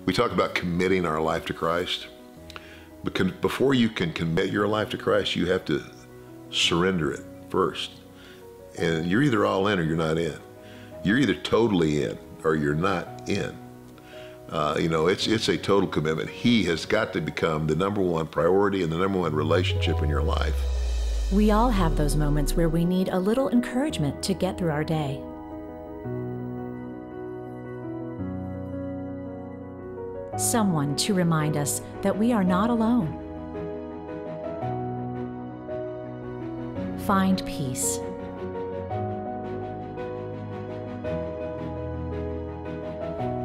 We talk about committing our life to Christ. Because before you can commit your life to Christ, you have to surrender it first. And you're either all in or you're not in. You're either totally in or you're not in. It's a total commitment. He has got to become the #1 priority and the #1 relationship in your life. We all have those moments where we need a little encouragement to get through our day. Someone to remind us that we are not alone. Find peace.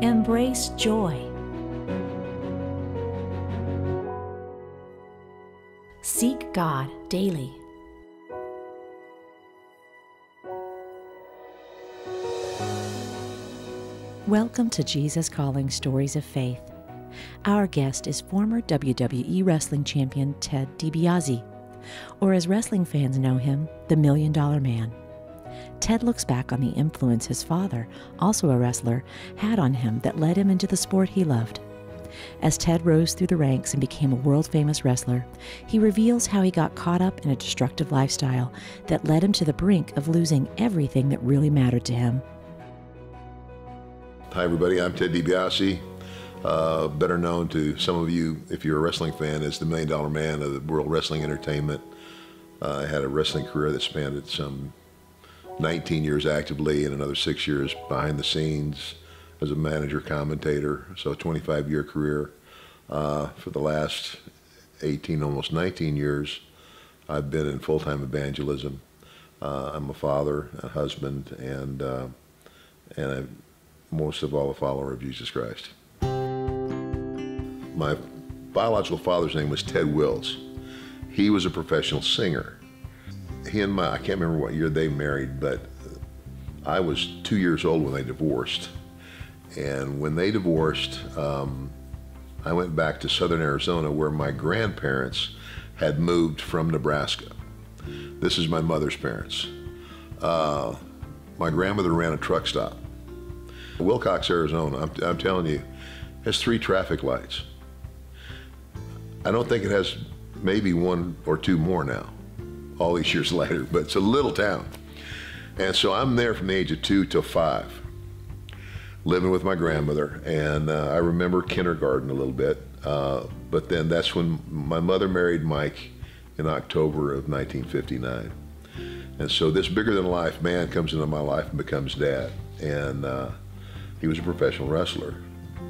Embrace joy. Seek God daily. Welcome to Jesus Calling Stories of Faith. Our guest is former WWE wrestling champion Ted DiBiase, or as wrestling fans know him, the $1 Million Man. Ted looks back on the influence his father, also a wrestler, had on him that led him into the sport he loved. As Ted rose through the ranks and became a world-famous wrestler, he reveals how he got caught up in a destructive lifestyle that led him to the brink of losing everything that really mattered to him. Hi everybody, I'm Ted DiBiase, better known to some of you, if you're a wrestling fan, as the $1 Million Man of the World Wrestling Entertainment. I had a wrestling career that spanned some 19 years actively and another 6 years behind the scenes as a manager, commentator, so a 25-year career. For the last 18, almost 19 years, I've been in full-time evangelism. I'm a father, a husband, and I'm most of all a follower of Jesus Christ. My biological father's name was Ted Wills. He was a professional singer. I can't remember what year they married, but I was 2 years old when they divorced. And when they divorced, I went back to southern Arizona where my grandparents had moved from Nebraska. This is my mother's parents. My grandmother ran a truck stop. Wilcox, Arizona, I'm telling you, has 3 traffic lights. I don't think it has maybe 1 or 2 more now, all these years later, but it's a little town. And so I'm there from the age of 2 till 5, living with my grandmother, and I remember kindergarten a little bit, but then that's when my mother married Mike in October of 1959. And so this bigger-than-life man comes into my life and becomes Dad, and he was a professional wrestler.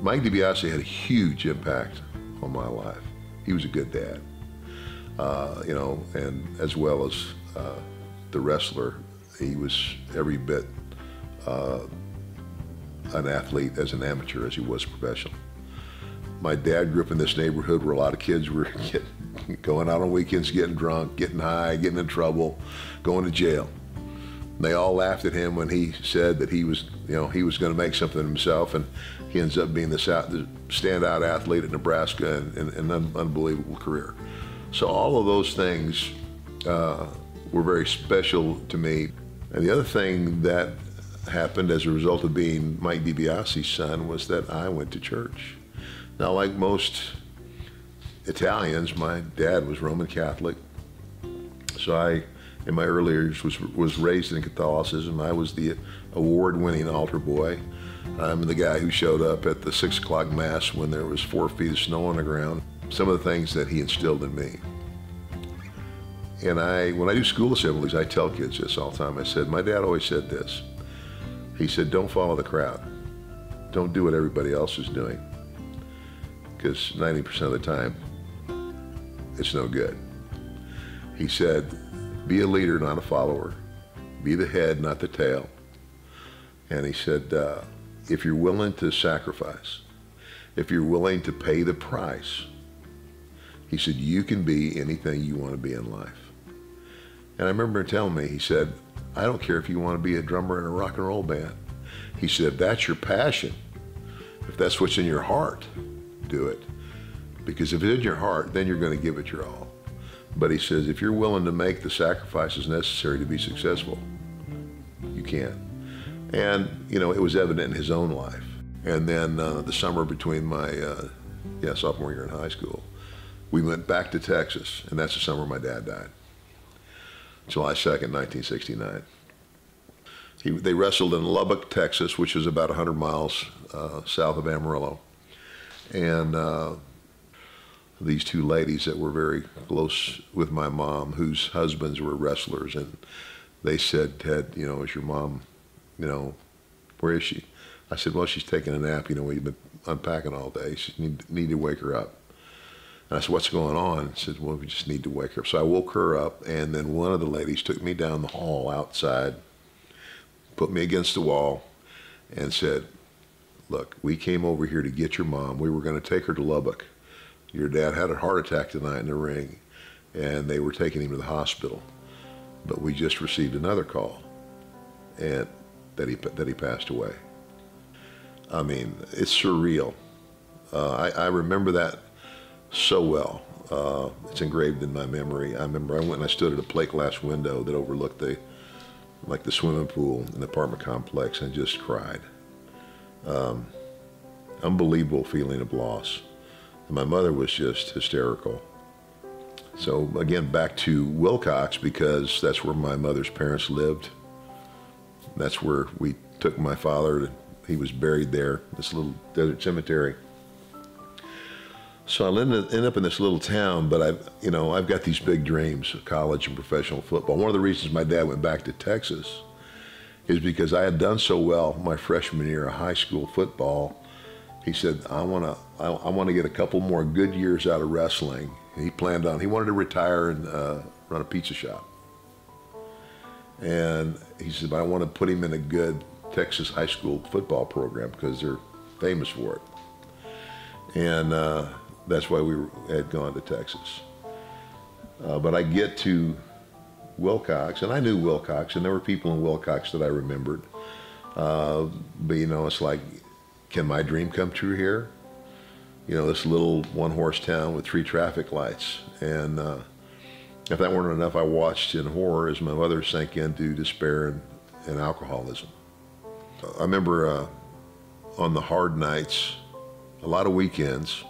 Mike DiBiase had a huge impact on my life. He was a good dad, and as well as the wrestler, he was every bit an athlete as an amateur as he was professional. My dad grew up in this neighborhood where a lot of kids were going out on weekends, getting drunk, getting high, getting in trouble, going to jail. And they all laughed at him when he said that he was going to make something of himself, and he ends up being the standout athlete at Nebraska and an unbelievable career. So all of those things were very special to me. And the other thing that happened as a result of being Mike DiBiase's son was that I went to church. Now, like most Italians, my dad was Roman Catholic, so I, in my early years, was raised in Catholicism. I was the award-winning altar boy. I'm the guy who showed up at the 6 o'clock Mass when there was 4 feet of snow on the ground. Some of the things that he instilled in me. And when I do school assemblies, I tell kids this all the time. I said, my dad always said this. He said, don't follow the crowd. Don't do what everybody else is doing, because 90% of the time, it's no good. He said, be a leader, not a follower. Be the head, not the tail. And he said, if you're willing to sacrifice, if you're willing to pay the price, he said, you can be anything you want to be in life. And I remember him telling me, he said, I don't care if you want to be a drummer in a rock and roll band. He said, if that's your passion, if that's what's in your heart, do it. Because if it's in your heart, then you're going to give it your all. But he says, if you're willing to make the sacrifices necessary to be successful, you can. And, it was evident in his own life. And then the summer between my sophomore year in high school, we went back to Texas, and that's the summer my dad died, July 2nd, 1969. They wrestled in Lubbock, Texas, which is about 100 miles south of Amarillo. And these two ladies that were very close with my mom, whose husbands were wrestlers, and they said, "Ted, is your mom, where is she?" I said, "Well, she's taking a nap. We've been unpacking all day. She need to wake her up." And I said, "What's going on?" She said, "Well, we just need to wake her up." So I woke her up, and then one of the ladies took me down the hall outside, put me against the wall, and said, "Look, we came over here to get your mom. We were going to take her to Lubbock. Your dad had a heart attack tonight in the ring, and they were taking him to the hospital. But we just received another call, and that he passed away." I mean, it's surreal. I remember that so well. It's engraved in my memory. I remember I went and I stood at a plate glass window that overlooked the swimming pool in the apartment complex and just cried. Unbelievable feeling of loss. And my mother was just hysterical. So again, back to Wilcox, because that's where my mother's parents lived. That's where we took my father. He was buried there, this little desert cemetery. So I end up in this little town, but I've got these big dreams of college and professional football. One of the reasons my dad went back to Texas is because I had done so well my freshman year of high school football. He said, I want to get a couple more good years out of wrestling. And he wanted to retire and run a pizza shop. And he said, but I want to put him in a good Texas high school football program because they're famous for it. And that's why we had gone to Texas. But I get to Wilcox, and I knew Wilcox, and there were people in Wilcox that I remembered. But it's like, can my dream come true here? This little one-horse town with 3 traffic lights. And if that weren't enough, I watched in horror as my mother sank into despair and alcoholism. I remember on the hard nights, a lot of weekends,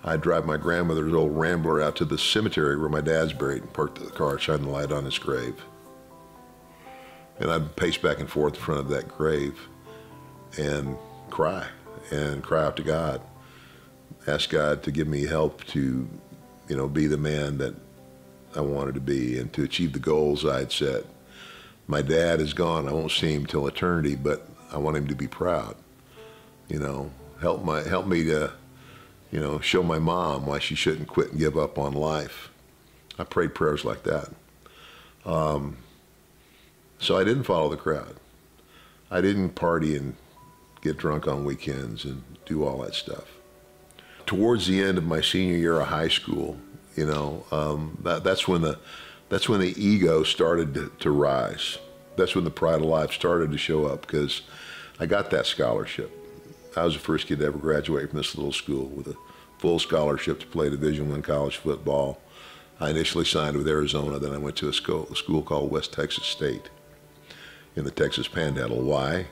I'd drive my grandmother's old Rambler out to the cemetery where my dad's buried and park the car, shine the light on his grave. And I'd pace back and forth in front of that grave and cry out to God. Ask God to give me help to, be the man that I wanted to be and to achieve the goals I had set. My dad is gone. I won't see him till eternity, but I want him to be proud. Help me to, show my mom why she shouldn't quit and give up on life. I prayed prayers like that. So I didn't follow the crowd. I didn't party and get drunk on weekends and do all that stuff. Towards the end of my senior year of high school, that's when the ego started to rise. That's when the pride of life started to show up, because I got that scholarship. I was the first kid to ever graduate from this little school with a full scholarship to play Division I college football. I initially signed with Arizona, then I went to a school called West Texas State in the Texas Panhandle. Why?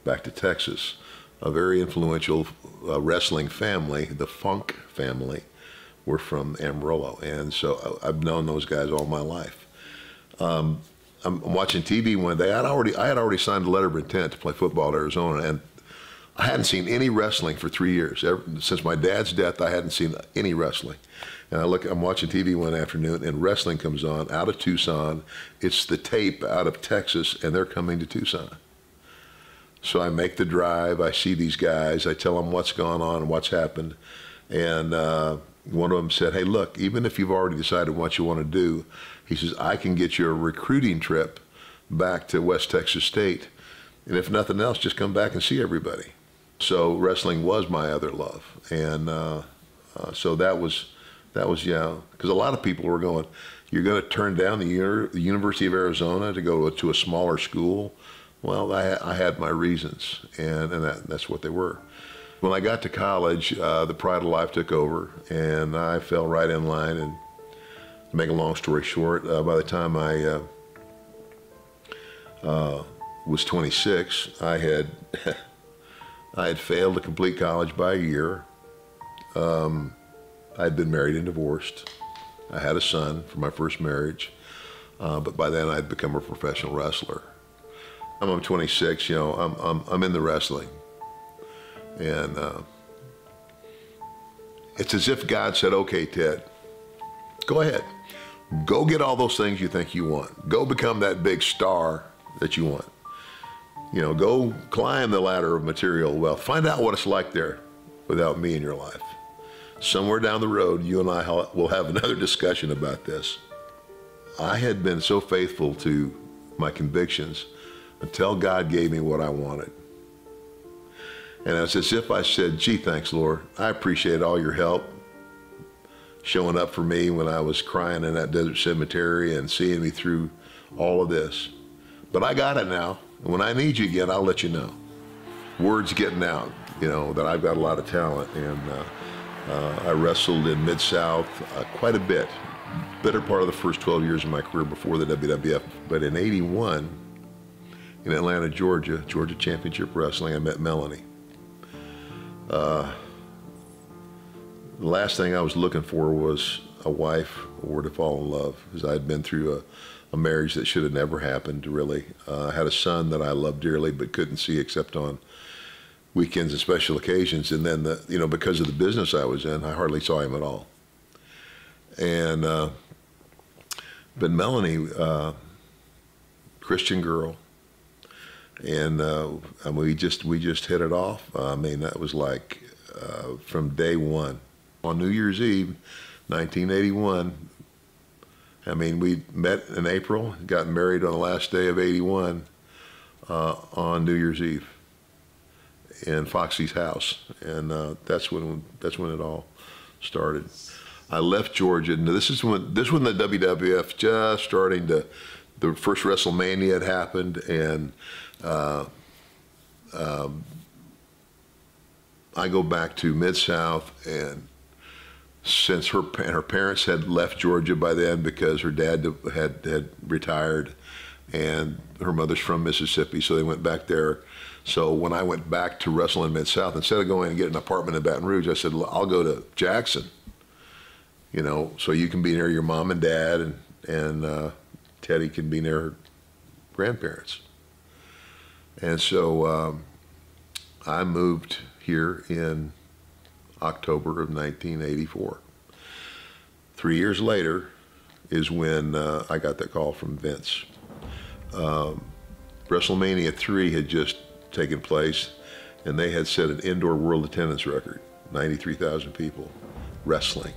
Back to Texas. A very influential wrestling family, the Funk family, were from Amarillo, and so I've known those guys all my life. I'm watching TV one day. I had already signed a letter of intent to play football at Arizona, and I hadn't seen any wrestling for 3 years. Since my dad's death, I hadn't seen any wrestling. And I'm watching TV one afternoon, and wrestling comes on out of Tucson. It's the tape out of Texas, and they're coming to Tucson. So I make the drive. I see these guys. I tell them what's gone on and what's happened. And one of them said, "Hey, look, even if you've already decided what you want to do," he says, "I can get you a recruiting trip back to West Texas State. And if nothing else, just come back and see everybody." So wrestling was my other love. And so that was because a lot of people were going, "You're going to turn down the University of Arizona to go to a smaller school?" Well, I had my reasons, and that's what they were. When I got to college, the pride of life took over, and I fell right in line. And to make a long story short, by the time I was 26, I had I had failed to complete college by a year. I'd been married and divorced. I had a son from my first marriage, but by then I'd become a professional wrestler. I'm 26, you know, I'm in the wrestling. And it's as if God said, okay, Ted, go ahead. Go get all those things you think you want. Go become that big star that you want. You know, go climb the ladder of material wealth. Find out what it's like there without me in your life. Somewhere down the road, you and I will have another discussion about this. I had been so faithful to my convictions until God gave me what I wanted. And it's as if I said, gee, thanks, Lord. I appreciate all your help showing up for me when I was crying in that desert cemetery and seeing me through all of this. But I got it now. And when I need you again, I'll let you know. Word's getting out, you know, that I've got a lot of talent. And I wrestled in Mid-South quite a bit. Better part of the first 12 years of my career before the WWF. But in '81, in Atlanta, Georgia Championship Wrestling, I met Melanie. The last thing I was looking for was a wife or to fall in love, because I had been through a marriage that should have never happened, really. I had a son that I loved dearly but couldn't see except on weekends and special occasions. And then, you know, because of the business I was in, I hardly saw him at all. And but Melanie, Christian girl, and I mean, we just hit it off. I mean, that was like from day one. On New Year's Eve, 1981, I mean, we met in April, got married on the last day of '81 on New Year's Eve in Foxy's house, and that's when it all started. I left Georgia, and this is when the WWF just starting to, the first WrestleMania had happened, and I go back to Mid-South, and since her parents had left Georgia by then because her dad had retired, and her mother's from Mississippi, so they went back there. So when I went back to wrestle in Mid-South, instead of going and getting an apartment in Baton Rouge, I said, I'll go to Jackson, you know, so you can be near your mom and dad, and Teddy can be near her grandparents. And so I moved here in October of 1984. 3 years later is when I got that call from Vince. WrestleMania 3 had just taken place, and they had set an indoor world attendance record, 93,000 people wrestling.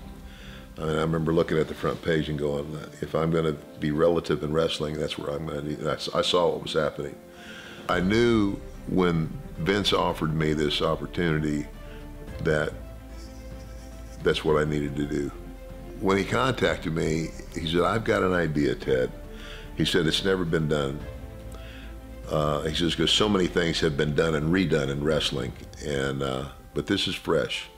I mean, I remember looking at the front page and going, if I'm going to be relative in wrestling, that's where I'm going to be. I saw what was happening. I knew when Vince offered me this opportunity that that's what I needed to do. When he contacted me, he said, I've got an idea, Ted. He said, it's never been done. He says, because so many things have been done and redone in wrestling, and but this is fresh.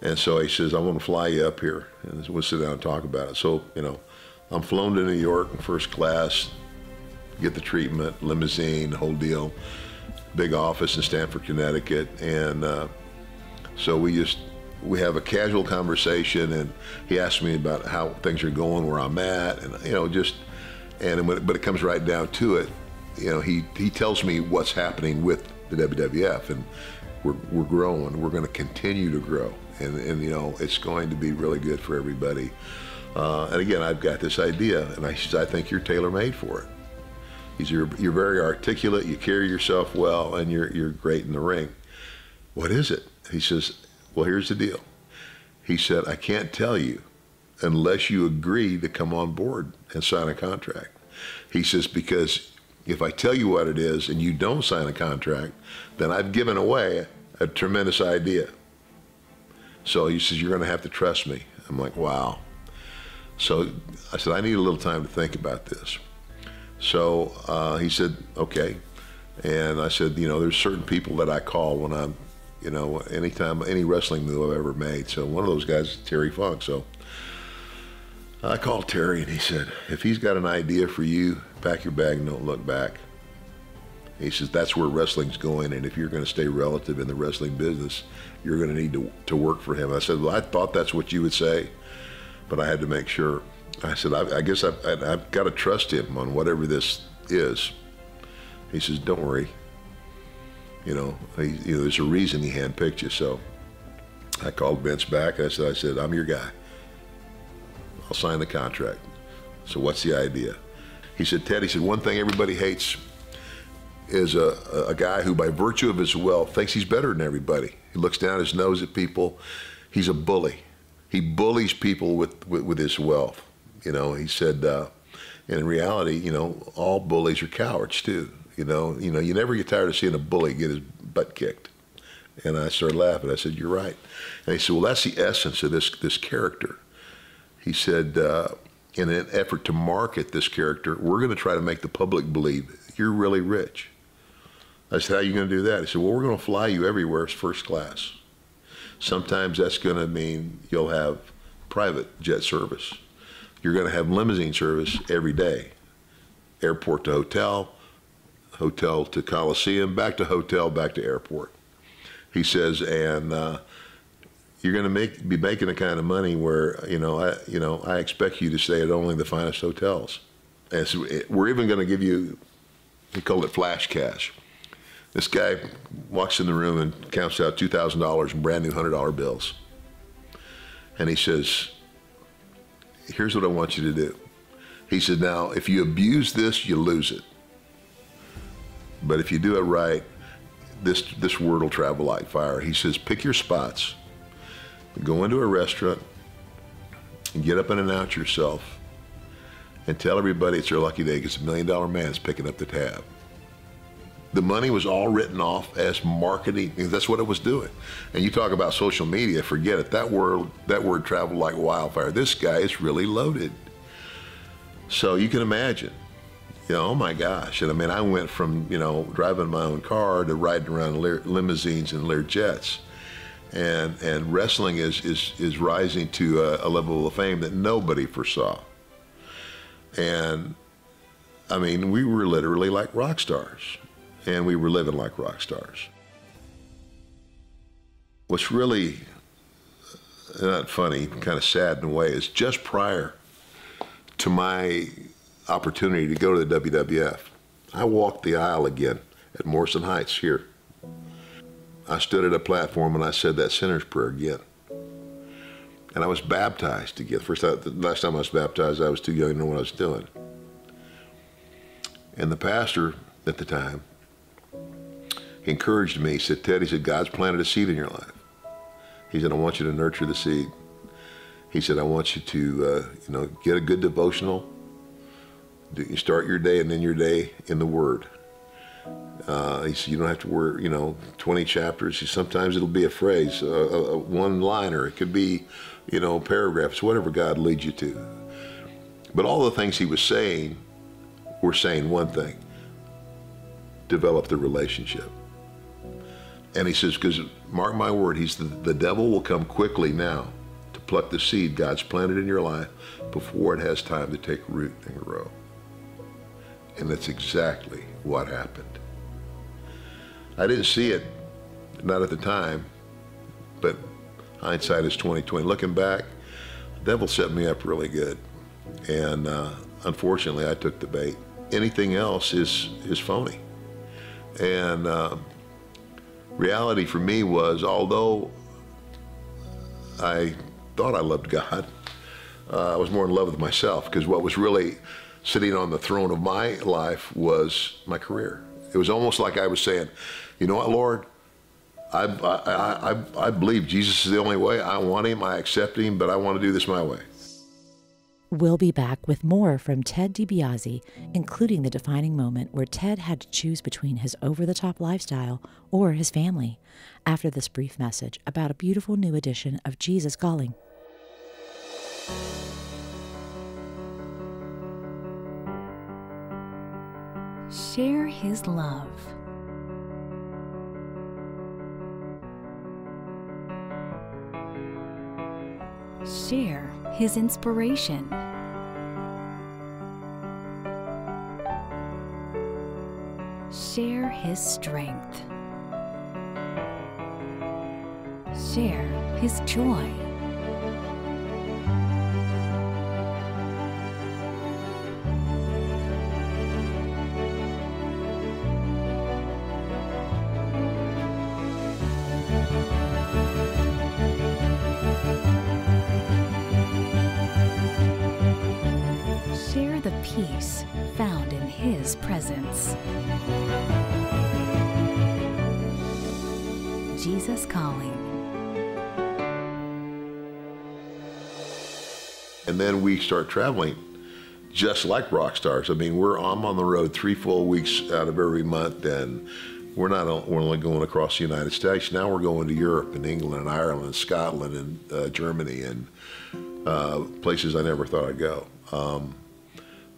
And so he says, I want to fly you up here, and we'll sit down and talk about it. So, you know, I'm flown to New York in first class, get the treatment, limousine, the whole deal, big office in Stamford, Connecticut. And so we have a casual conversation, and he asked me about how things are going, where I'm at, and, you know, but it comes right down to it. You know, he tells me what's happening with the WWF, and we're growing. We're going to continue to grow, and you know, it's going to be really good for everybody. And again, I've got this idea, and I think you're tailor-made for it. You're very articulate. You carry yourself well, and you're great in the ring. What is it? He says, well, here's the deal. He said, I can't tell you unless you agree to come on board and sign a contract. He says, because if I tell you what it is and you don't sign a contract, then I've given away a tremendous idea. So he says, you're going to have to trust me. I'm like, wow. So I said, I need a little time to think about this. So he said, okay. And I said, you know, there's certain people that I call when I'm, you know, anytime, any wrestling move I've ever made. So one of those guys is Terry Funk. So I called Terry, and he said, if he's got an idea for you, pack your bag and don't look back. He says, that's where wrestling's going, and if you're going to stay relative in the wrestling business, you're going to need to work for him. I said, well, I thought that's what you would say, but I had to make sure. I said, I guess I've got to trust him on whatever this is. He says, don't worry. There's a reason he handpicked you. So I called Vince back. I said, I'm your guy. I'll sign the contract. So what's the idea? He said, Ted, he said, one thing everybody hates is a guy who, by virtue of his wealth, thinks he's better than everybody. He looks down his nose at people. He's a bully. He bullies people with his wealth. He said, and in reality, all bullies are cowards too. You never get tired of seeing a bully get his butt kicked. And I started laughing. I said, you're right. And he said, well, that's the essence of this character. He said, in an effort to market this character, we're going to try to make the public believe you're really rich. I said, how are you going to do that? He said, well, we're going to fly you everywhere as first class. Sometimes that's going to mean you'll have private jet service. You're going to have limousine service every day. Airport to hotel, hotel to Coliseum, back to hotel, back to airport. He says, and you're going to be making the kind of money where, I expect you to stay at only the finest hotels. And so we're even going to give you, he called it flash cash. This guy walks in the room and counts out $2,000 in brand new $100 bills. And he says, here's what I want you to do. He said, now, if you abuse this, you lose it. But if you do it right, this word will travel like fire. He says, pick your spots. Go into a restaurant and get up and announce yourself and tell everybody it's their lucky day because $1 million man's picking up the tab. The money was all written off as marketing. That's what it was doing. And you talk about social media, forget it. That word traveled like wildfire. This guy is really loaded. So you can imagine, oh my gosh. And I mean, I went from, driving my own car to riding around limousines and Learjets. And wrestling is rising to a level of fame that nobody foresaw. And I mean, we were literally like rock stars. And we were living like rock stars. What's really not funny, kind of sad in a way, is just prior to my opportunity to go to the WWF, I walked the aisle again at Morrison Heights here. I stood at a platform and I said that sinner's prayer again. And I was baptized again. The last time I was baptized, I was too young to know what I was doing. And the pastor at the time encouraged me. He said, Ted, he said, God's planted a seed in your life. He said, I want you to nurture the seed. He said, I want you to, get a good devotional. You start your day and end your day in the Word. He said, you don't have to worry, 20 chapters. Sometimes it'll be a phrase, a one-liner. It could be, paragraphs, whatever God leads you to. But all the things he was saying were saying one thing: develop the relationship. And he says, because mark my word, the devil will come quickly now to pluck the seed God's planted in your life before it has time to take root and grow. And that's exactly what happened. I didn't see it, not at the time, but hindsight is 20/20. Looking back, the devil set me up really good. And unfortunately, I took the bait. Anything else is phony. And reality for me was, although I thought I loved God, I was more in love with myself, because what was really sitting on the throne of my life was my career. It was almost like I was saying, you know what, Lord, I believe Jesus is the only way. I want him, I accept him, but I want to do this my way. We'll be back with more from Ted DiBiase, including the defining moment where Ted had to choose between his over-the-top lifestyle or his family, after this brief message about a beautiful new edition of Jesus Calling. Share his love. Share his inspiration. Share his strength. Share his joy. Share the peace found in his presence. Jesus Calling. And then we start traveling just like rock stars. I mean, I'm on the road 3 full weeks out of every month, and we're only going across the United States. Now we're going to Europe and England and Ireland and Scotland and Germany and places I never thought I'd go.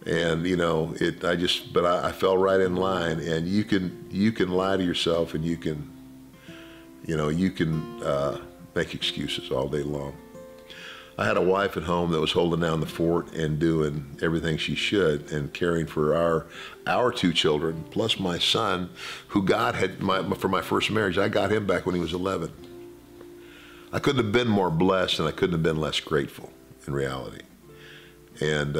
And you know, I fell right in line. And you can lie to yourself, and you can make excuses all day long. I had a wife at home that was holding down the fort and doing everything she should and caring for our 2 children, plus my son, who God had, for my first marriage, I got him back when he was 11. I couldn't have been more blessed, and I couldn't have been less grateful in reality. And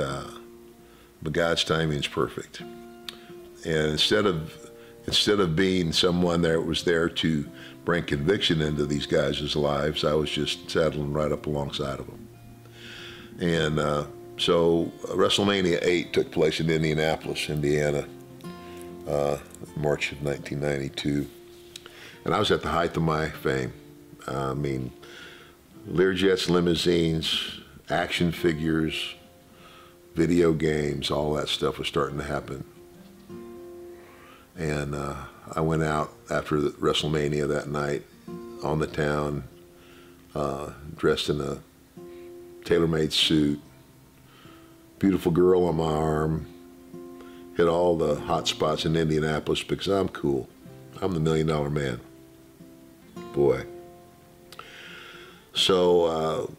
but God's timing is perfect. And instead of being someone that was there to bring conviction into these guys' lives, I was just saddling right up alongside of them. And so WrestleMania 8 took place in Indianapolis, Indiana, March of 1992. And I was at the height of my fame. I mean, Learjets, limousines, action figures, video games, all that stuff was starting to happen. And I went out after the WrestleMania that night on the town, dressed in a tailor-made suit, beautiful girl on my arm, hit all the hot spots in Indianapolis because I'm cool. I'm the $1 Million Man. Boy. So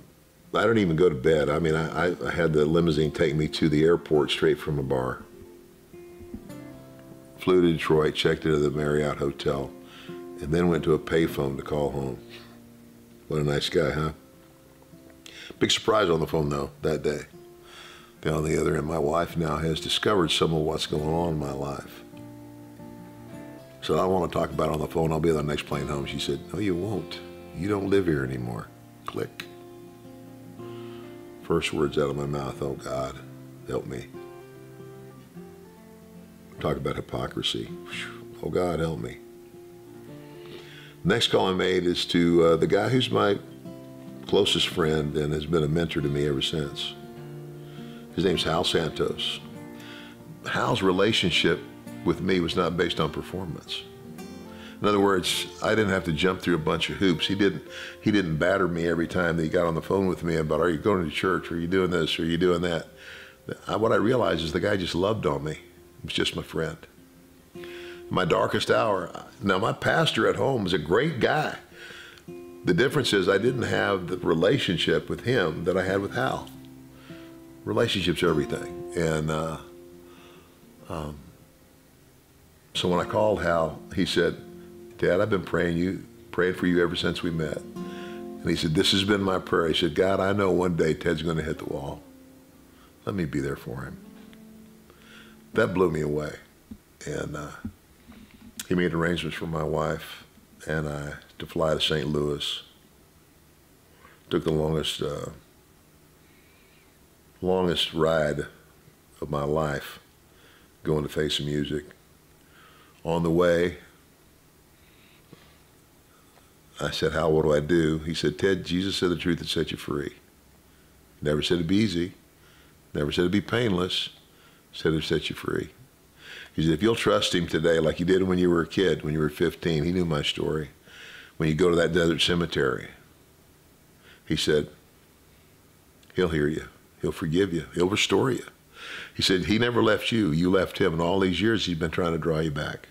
I don't even go to bed. I mean, I had the limousine take me to the airport straight from a bar. Flew to Detroit, checked into the Marriott Hotel, and then went to a payphone to call home. What a nice guy, huh? Big surprise on the phone, though, that day. On the other end, my wife now has discovered some of what's going on in my life. So I want to talk about it on the phone. I'll be on the next plane home. She said, no, you won't. You don't live here anymore. Click. First words out of my mouth, oh God, help me. Talk about hypocrisy. Oh God, help me. Next call I made is to the guy who's my closest friend and has been a mentor to me ever since. His name's Hal Santos. Hal's relationship with me was not based on performance. In other words, I didn't have to jump through a bunch of hoops. He didn't batter me every time that he got on the phone with me about, are you going to church? Are you doing this? Are you doing that? What I realized is the guy just loved on me. He was just my friend. My darkest hour. Now, my pastor at home was a great guy. The difference is I didn't have the relationship with him that I had with Hal. Relationships are everything. And so when I called Hal, he said, Dad, I've been praying for you ever since we met. And he said, this has been my prayer. He said, God, I know one day Ted's going to hit the wall. Let me be there for him. That blew me away. And he made arrangements for my wife and I to fly to St. Louis. Took the longest ride of my life going to Face of Music. On the way, I said, Hal, what do I do? He said, Ted, Jesus said the truth that set you free. Never said it'd be easy. Never said it'd be painless. Said it'd set you free. He said, if you'll trust him today like you did when you were a kid, when you were 15, he knew my story. When you go to that desert cemetery, he said, he'll hear you. He'll forgive you. He'll restore you. He said, he never left you. You left him. And all these years, he's been trying to draw you back.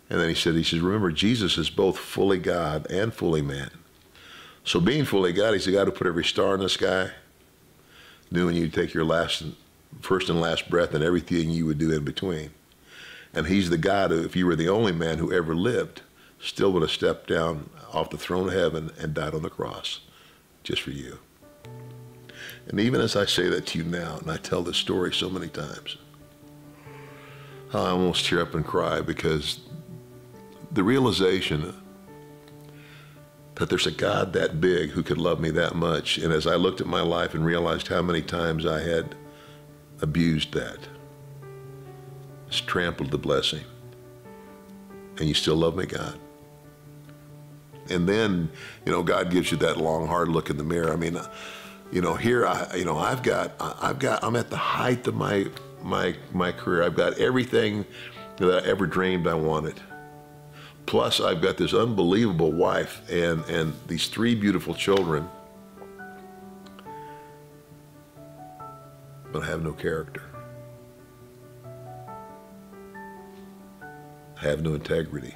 And then he said, remember, Jesus is both fully God and fully man. So being fully God, he's the God who put every star in the sky, knew when you'd take your first and last breath and everything you would do in between. And he's the God who, if you were the only man who ever lived, still would have stepped down off the throne of heaven and died on the cross just for you. And even as I say that to you now, and I tell this story so many times, I almost tear up and cry, because the realization that there's a God that big who could love me that much. And as I looked at my life and realized how many times I had abused that, just trampled the blessing, and you still love me, God. And then, God gives you that long, hard look in the mirror. I mean, here I'm at the height of my career. I've got everything that I ever dreamed I wanted. Plus, I've got this unbelievable wife and these 3 beautiful children, but I have no character. I have no integrity.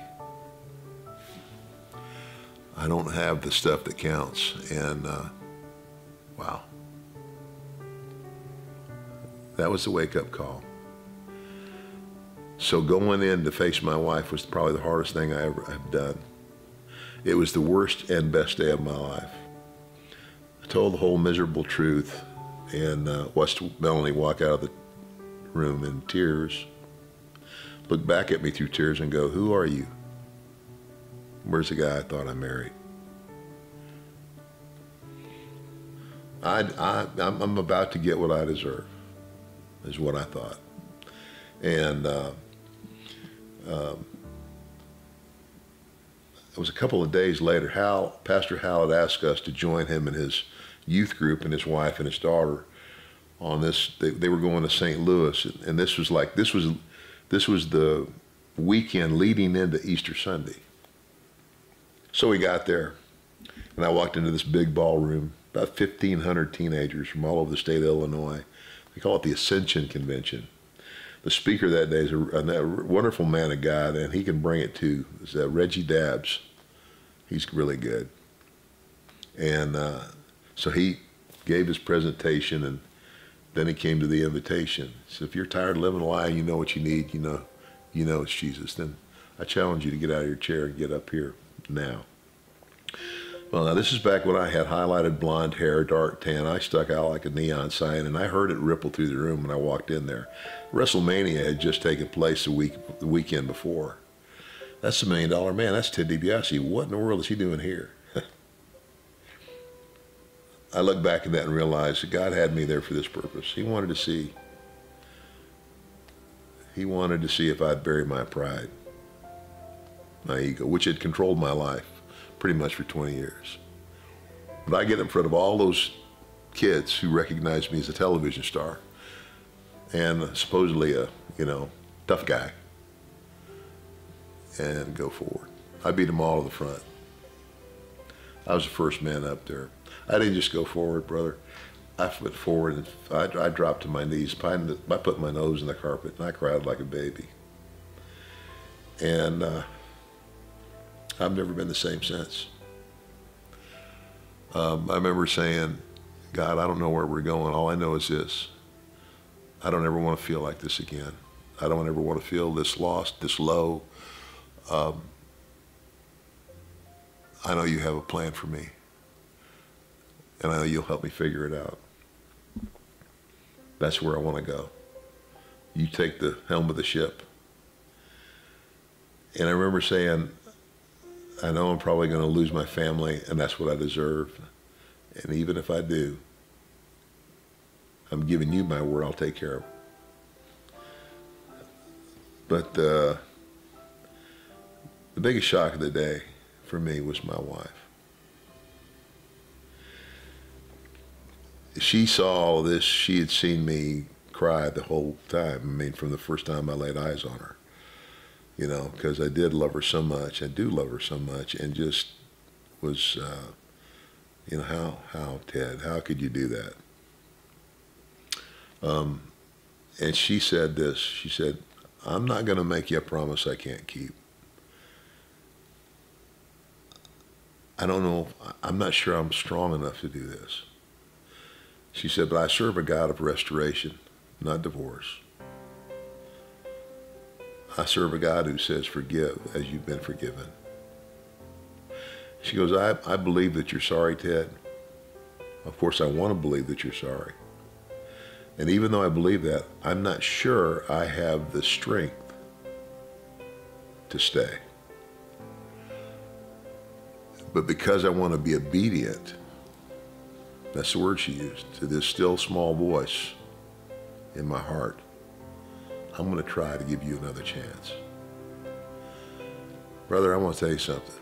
I don't have the stuff that counts. And wow, that was the wake-up call. So going in to face my wife was probably the hardest thing I ever have done. It was the worst and best day of my life. I told the whole miserable truth, and watched Melanie walk out of the room in tears, look back at me through tears and go, "Who are you? Where's the guy I thought I married?" I'm about to get what I deserve, is what I thought. And it was a couple of days later, Pastor Hal had asked us to join him in his youth group, and his wife and his daughter on this. They were going to St. Louis, and this was the weekend leading into Easter Sunday. So we got there, and I walked into this big ballroom, about 1,500 teenagers from all over the state of Illinois. They call it the Ascension Convention. The speaker that day is a wonderful man of God, and he can bring it too. It's Reggie Dabbs. He's really good. And so he gave his presentation, and then he came to the invitation. So if you're tired of living a lie, you know what you need, you know it's Jesus, then I challenge you to get out of your chair and get up here now. Well, now this is back when I had highlighted blonde hair, dark tan. I stuck out like a neon sign, and I heard it ripple through the room when I walked in there. WrestleMania had just taken place the weekend before. That's the $1 Million Man. That's Ted DiBiase. What in the world is he doing here? I look back at that and realize that God had me there for this purpose. He wanted to see if I'd bury my pride, my ego, which had controlled my life pretty much for 20 years. But I get in front of all those kids who recognize me as a television star and supposedly a, tough guy, and go forward. I beat them all to the front. I was the first man up there. I didn't just go forward, brother. I went forward, and I dropped to my knees. I put my nose in the carpet, and I cried like a baby. And I've never been the same since. I remember saying, "God, I don't know where we're going. All I know is this. I don't ever want to feel like this again. I don't ever want to feel this lost, this low. I know you have a plan for me, and I know you'll help me figure it out. That's where I want to go. You take the helm of the ship." And I remember saying, "I know I'm probably going to lose my family, and that's what I deserve. And even if I do, I'm giving you my word, I'll take care of it." But the biggest shock of the day for me was my wife. She saw all this. She had seen me cry the whole time. I mean, from the first time I laid eyes on her. Because I did love her so much. I do love her so much, and just was, how, Ted, how could you do that? And she said this. She said, "I'm not going to make you a promise I can't keep. I don't know, I'm not sure I'm strong enough to do this." She said, "But I serve a God of restoration, not divorce. I serve a God who says, forgive as you've been forgiven. She goes, I believe that you're sorry, Ted. Of course, I want to believe that you're sorry. And even though I believe that, I'm not sure I have the strength to stay. But because I want to be obedient, that's the word she used, to this still small voice in my heart, I'm going to try to give you another chance. Brother, I want to tell you something.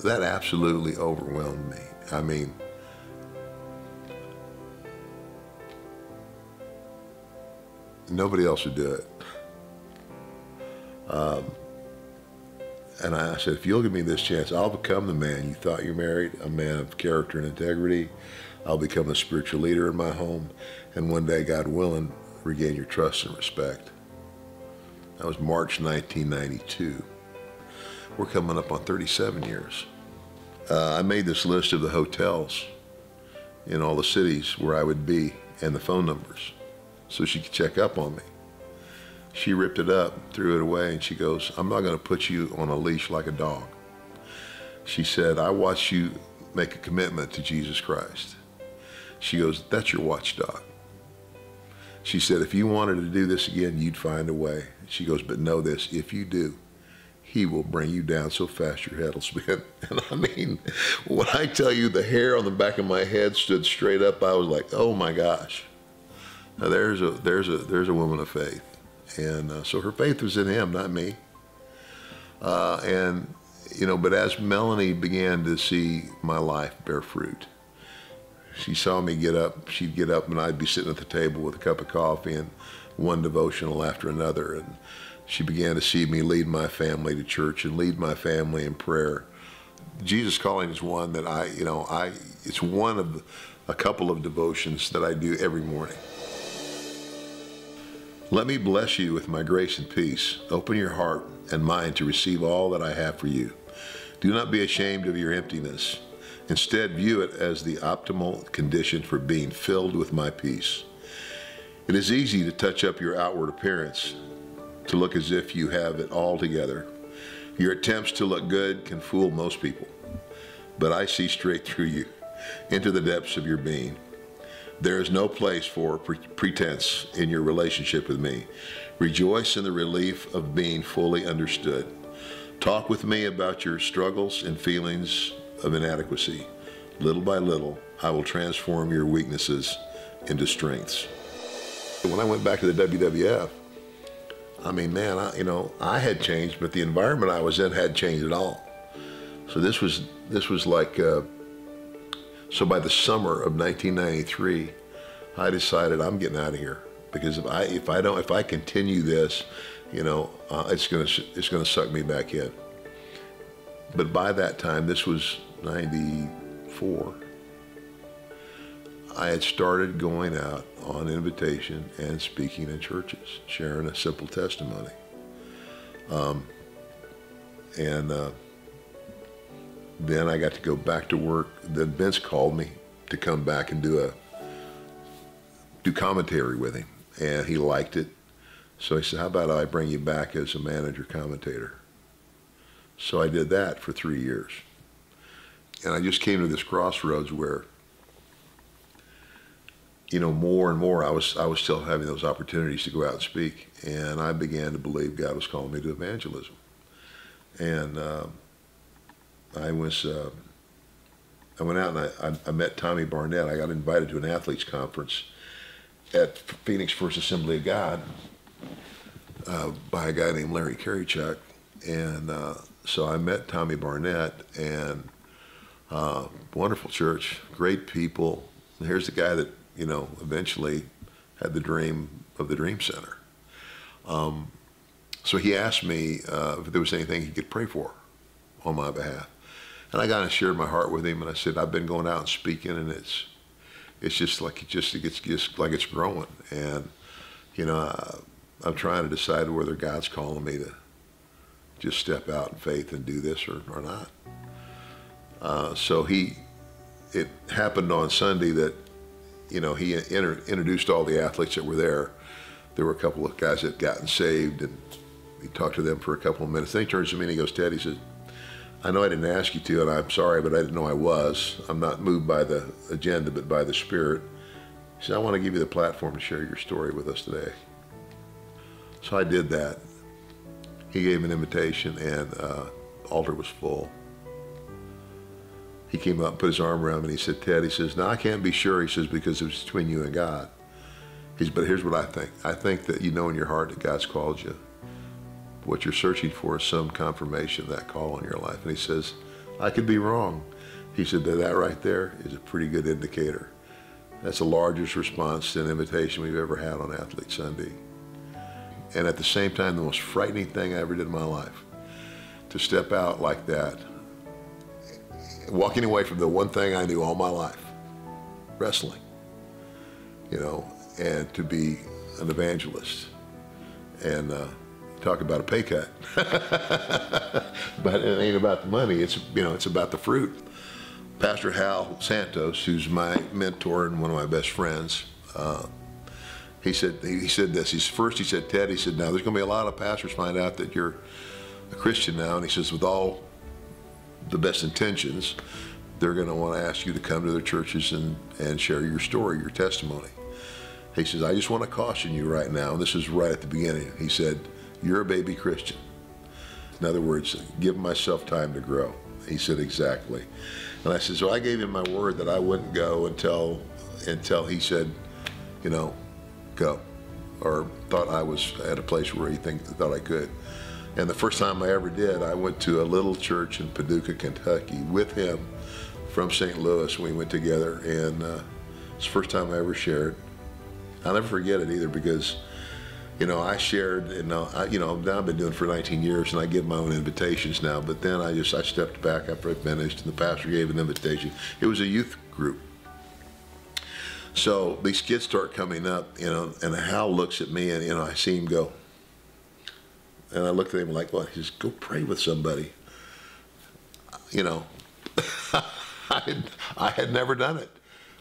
That absolutely overwhelmed me. I mean, nobody else would do it. And I said, if you'll give me this chance, I'll become the man you thought you married, a man of character and integrity. I'll become a spiritual leader in my home. And one day, God willing, regain your trust and respect. That was March 1992. We're coming up on 37 years. I made this list of the hotels in all the cities where I would be and the phone numbers so she could check up on me. She ripped it up, threw it away, and she goes, I'm not going to put you on a leash like a dog. She said, I watched you make a commitment to Jesus Christ. She goes, that's your watchdog. She said, if you wanted to do this again, you'd find a way. She goes, but know this, if you do, he will bring you down so fast your head will spin. And I mean, when I tell you the hair on the back of my head stood straight up, I was like, oh my gosh. Now there's a woman of faith. And so her faith was in him, not me. And, you know, but as Melanie began to see my life bear fruit, she saw me get up, she'd get up and I'd be sitting at the table with a cup of coffee and one devotional after another. And she began to see me lead my family to church and lead my family in prayer. Jesus Calling is one that it's one of a couple of devotions that I do every morning. Let me bless you with my grace and peace. Open your heart and mind to receive all that I have for you. Do not be ashamed of your emptiness. Instead, view it as the optimal condition for being filled with my peace. It is easy to touch up your outward appearance, to look as if you have it all together. Your attempts to look good can fool most people, but I see straight through you, into the depths of your being. There is no place for pretense in your relationship with me. Rejoice in the relief of being fully understood. Talk with me about your struggles and feelings of inadequacy. Little by little, I will transform your weaknesses into strengths. When I went back to the WWF, I mean, man, I had changed, but the environment I was in hadn't changed at all. So this was like, so by the summer of 1993, I decided I'm getting out of here, because if I continue this, it's gonna suck me back in. But by that time, this was 94, I had started going out on invitation and speaking in churches, sharing a simple testimony. Then I got to go back to work. Then Vince called me to come back and do commentary with him, and he liked it. So he said, how about I bring you back as a manager commentator? So I did that for 3 years. And I just came to this crossroads where, more and more I was still having those opportunities to go out and speak. And I began to believe God was calling me to evangelism. And I went out and I met Tommy Barnett. I got invited to an athletes conference at Phoenix First Assembly of God by a guy named Larry Karychuk. And so I met Tommy Barnett, and wonderful church, great people. And here's the guy that, eventually had the dream of the Dream Center. So he asked me if there was anything he could pray for on my behalf. And I kind of shared my heart with him, and I said, I've been going out and speaking, and it's just like it's growing. And I'm trying to decide whether God's calling me to just step out in faith and do this or not. So it happened on Sunday that he introduced all the athletes that were there there were a couple of guys that had gotten saved, and he talked to them for a couple of minutes. Then he turns to me and he goes, Ted, he says, I know I didn't ask you to, and I'm sorry, but I didn't know I was. I'm not moved by the agenda, but by the Spirit. He said, I want to give you the platform to share your story with us today. So I did that. He gave an invitation, and the altar was full. He came up and put his arm around me, and he said, Ted, he says, now I can't be sure, he says, because it was between you and God. He said, but here's what I think. I think that you know in your heart that God's called you. What you're searching for is some confirmation of that call on your life. And he says, I could be wrong. He said, that right there is a pretty good indicator. That's the largest response to an invitation we've ever had on Athlete Sunday. And at the same time, the most frightening thing I ever did in my life, to step out like that, walking away from the one thing I knew all my life, wrestling, and to be an evangelist. And talk about a pay cut. But it ain't about the money, it's about the fruit. Pastor Hal Santos, who's my mentor and one of my best friends, he said this. He said, Ted, he said, now there's going to be a lot of pastors find out that you're a Christian now, and he says, with all the best intentions, they're going to want to ask you to come to their churches and share your story, your testimony. He says, I just want to caution you right now, and this is right at the beginning. He said, you're a baby Christian. In other words, give myself time to grow. He said, exactly. And I said, so I gave him my word that I wouldn't go until he said, go, or thought I was at a place where he thought I could. And the first time I ever did, I went to a little church in Paducah, Kentucky with him from St. Louis. We went together, and it's the first time I ever shared. I'll never forget it either, because I shared, and now I've been doing it for 19 years, and I give my own invitations now, but then I stepped back after I finished, and the pastor gave an invitation. It was a youth group. So these kids start coming up, and Hal looks at me, and, I see him go. And I looked at him like, well, he says, go pray with somebody. I had never done it.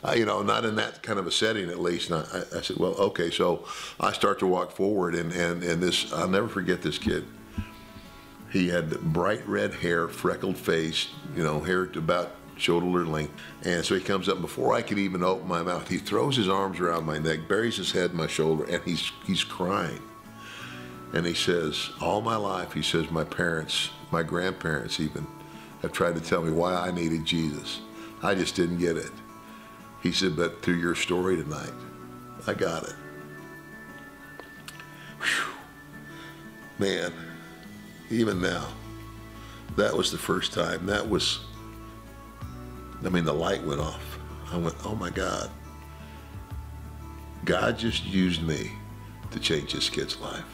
Not in that kind of a setting, at least. And I said, well, okay. So I start to walk forward, and this, I'll never forget this kid. He had bright red hair, freckled face, hair to about shoulder length. And so he comes up, before I could even open my mouth, he throws his arms around my neck, buries his head in my shoulder, and he's crying. And he says, all my life, he says, my parents, my grandparents even, have tried to tell me why I needed Jesus. I just didn't get it. He said, but through your story tonight, I got it. Whew. Man, even now, that was the first time. The light went off. I went, oh my God. God just used me to change this kid's life.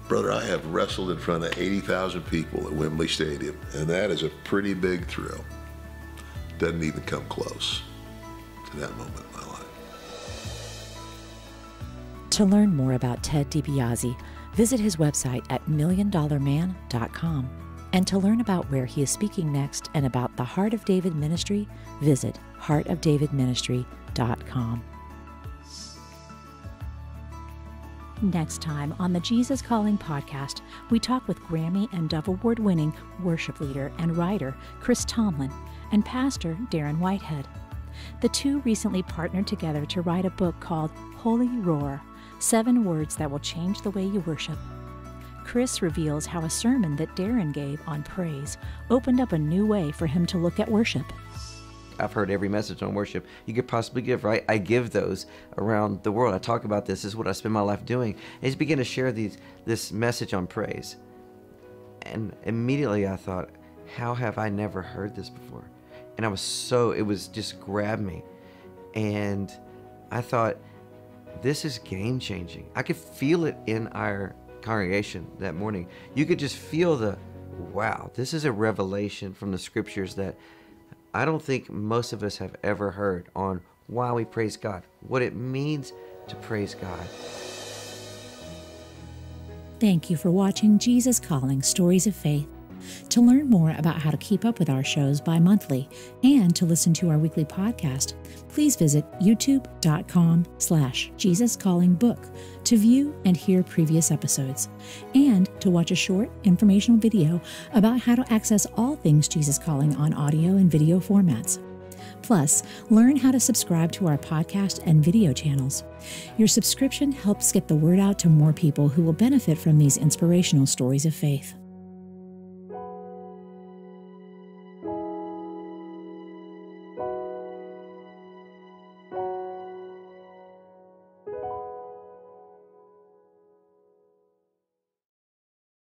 Brother, I have wrestled in front of 80,000 people at Wembley Stadium, and that is a pretty big thrill. Doesn't even come close to that moment in my life. To learn more about Ted DiBiase, visit his website at milliondollarman.com. And to learn about where he is speaking next and about the Heart of David Ministry, visit heartofdavidministry.com. Next time on the Jesus Calling podcast, we talk with Grammy and Dove Award-winning worship leader and writer Chris Tomlin and Pastor Darren Whitehead. The two recently partnered together to write a book called Holy Roar, 7 Words That Will Change the Way You Worship. Chris reveals how a sermon that Darren gave on praise opened up a new way for him to look at worship. I've heard every message on worship you could possibly give, right? I give those around the world. I talk about this. This is what I spend my life doing. And he's began to share this message on praise. And immediately I thought, how have I never heard this before? And it was just grabbed me. And I thought, this is game changing. I could feel it in our congregation that morning. You could just feel wow, this is a revelation from the scriptures that I don't think most of us have ever heard on why we praise God, what it means to praise God. Thank you for watching Jesus Calling Stories of Faith. To learn more about how to keep up with our shows bi-monthly and to listen to our weekly podcast, please visit youtube.com/JesusCallingBook to view and hear previous episodes, and to watch a short informational video about how to access all things Jesus Calling on audio and video formats. Plus, learn how to subscribe to our podcast and video channels. Your subscription helps get the word out to more people who will benefit from these inspirational stories of faith.